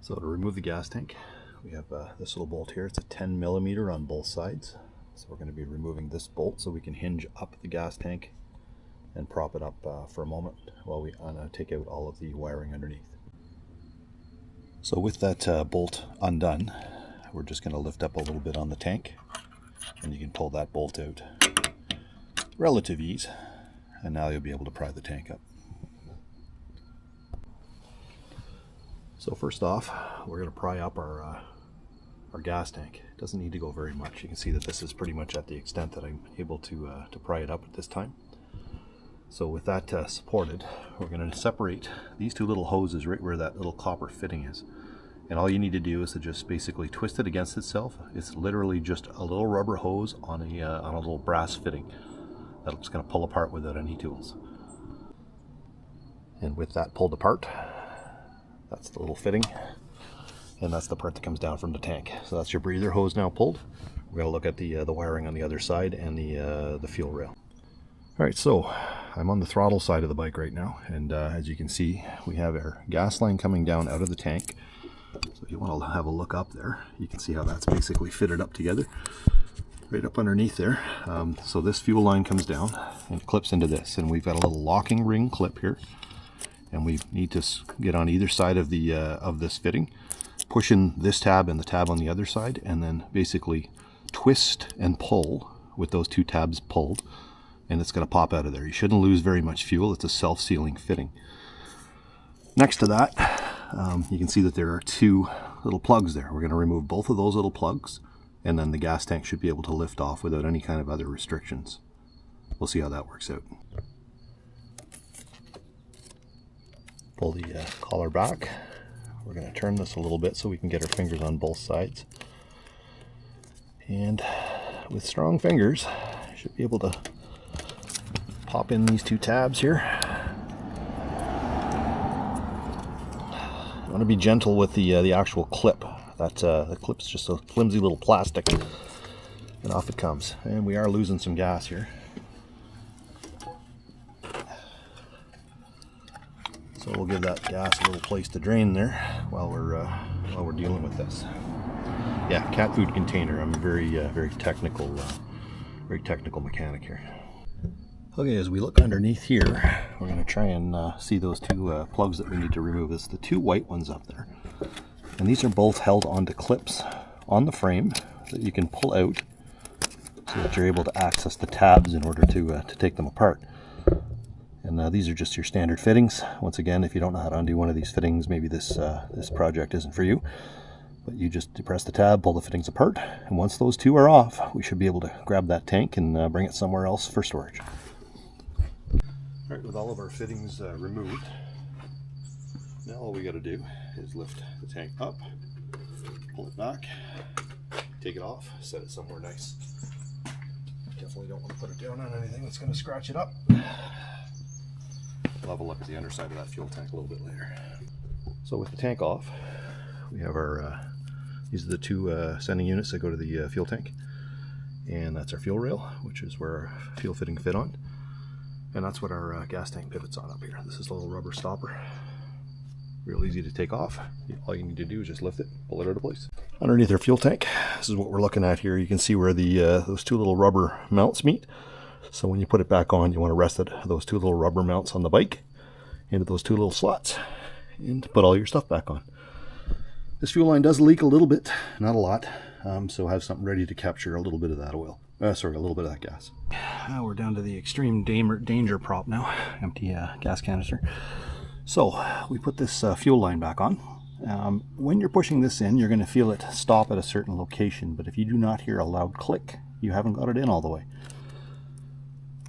So to remove the gas tank, we have this little bolt here. It's a 10 millimeter on both sides. So we're going to be removing this bolt so we can hinge up the gas tank and prop it up for a moment while we take out all of the wiring underneath. So with that bolt undone, we're just going to lift up a little bit on the tank, and you can pull that bolt out. Relative ease, and now you'll be able to pry the tank up. So first off, we're going to pry up our gas tank. It doesn't need to go very much. You can see that this is pretty much at the extent that I'm able to pry it up at this time. So with that supported, we're going to separate these two little hoses right where that little copper fitting is. And all you need to do is to just basically twist it against itself. It's literally just a little rubber hose on a little brass fitting that's going to pull apart without any tools. And with that pulled apart, that's the little fitting, and that's the part that comes down from the tank. So that's your breather hose now pulled. We're going to look at the wiring on the other side and the fuel rail. Alright, so I'm on the throttle side of the bike right now, and as you can see, we have our gas line coming down out of the tank. So if you want to have a look up there, you can see how that's basically fitted up together, right up underneath there. So this fuel line comes down and clips into this, and we've got a little locking ring clip here. And we need to get on either side of the this fitting, push in this tab and the tab on the other side, and then basically twist and pull with those two tabs pulled, and it's going to pop out of there. You shouldn't lose very much fuel. It's a self-sealing fitting. Next to that, you can see that there are two little plugs there. We're going to remove both of those little plugs, and then the gas tank should be able to lift off without any kind of other restrictions. We'll see how that works out. Pull the collar back. We're going to turn this a little bit so we can get our fingers on both sides. And with strong fingers, you should be able to pop in these two tabs here. You want to be gentle with the actual clip. The clip's just a flimsy little plastic, and off it comes. And we are losing some gas here. So we'll give that gas a little place to drain there while we're dealing with this. Yeah, cat food container. I'm a very technical mechanic here. Okay, as we look underneath here, we're going to try and see those two plugs that we need to remove. It's the two white ones up there, and these are both held onto clips on the frame that you can pull out so that you're able to access the tabs in order to take them apart. And these are just your standard fittings. Once again, if you don't know how to undo one of these fittings, maybe this project isn't for you. But you just depress the tab, pull the fittings apart, and once those two are off, we should be able to grab that tank and bring it somewhere else for storage. Alright, with all of our fittings removed, now all we got to do is lift the tank up, pull it back, take it off, set it somewhere nice. Definitely don't want to put it down on anything that's going to scratch it up. We'll have a look at the underside of that fuel tank a little bit later. So with the tank off, we have our, these are the two sending units that go to the fuel tank. And that's our fuel rail, which is where our fuel fitting fit on. And that's what our gas tank pivots on up here. This is a little rubber stopper. Real easy to take off. All you need to do is just lift it, pull it out of place. Underneath our fuel tank, this is what we're looking at here. You can see where the those two little rubber mounts meet. So when you put it back on, you want to rest those two little rubber mounts on the bike into those two little slots and put all your stuff back on. This fuel line does leak a little bit, not a lot, so have something ready to capture a little bit of that oil. A little bit of that gas. We're down to the extreme danger prop now, empty gas canister. So we put this fuel line back on. When you're pushing this in, you're going to feel it stop at a certain location, but if you do not hear a loud click, you haven't got it in all the way.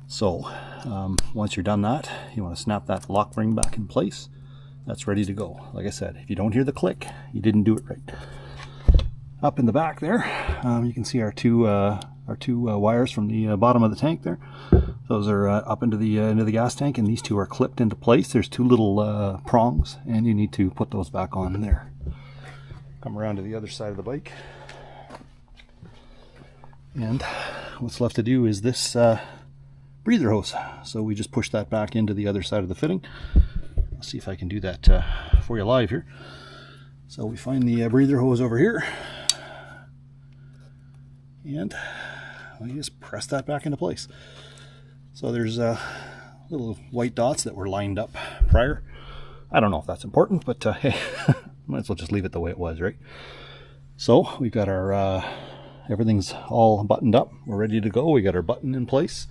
So once you're done that, you want to snap that lock ring back in place. That's ready to go. Like I said, if you don't hear the click, you didn't do it right. Up in the back there, you can see our two wires from the bottom of the tank there. Those are up into the gas tank, and these two are clipped into place. There's two little prongs, and you need to put those back on there. Come around to the other side of the bike, and what's left to do is this breather hose. So we just push that back into the other side of the fitting. I'll see if I can do that for you live here. So we find the breather hose over here, and we just press that back into place. So there's little white dots that were lined up prior. I don't know if that's important, but hey, might as well just leave it the way it was, right? So we've got our everything's all buttoned up. We're ready to go. We got our button in place.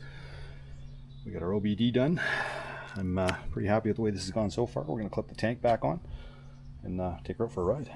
We got our OBD done. I'm pretty happy with the way this has gone so far. We're going to clip the tank back on and take her out for a ride.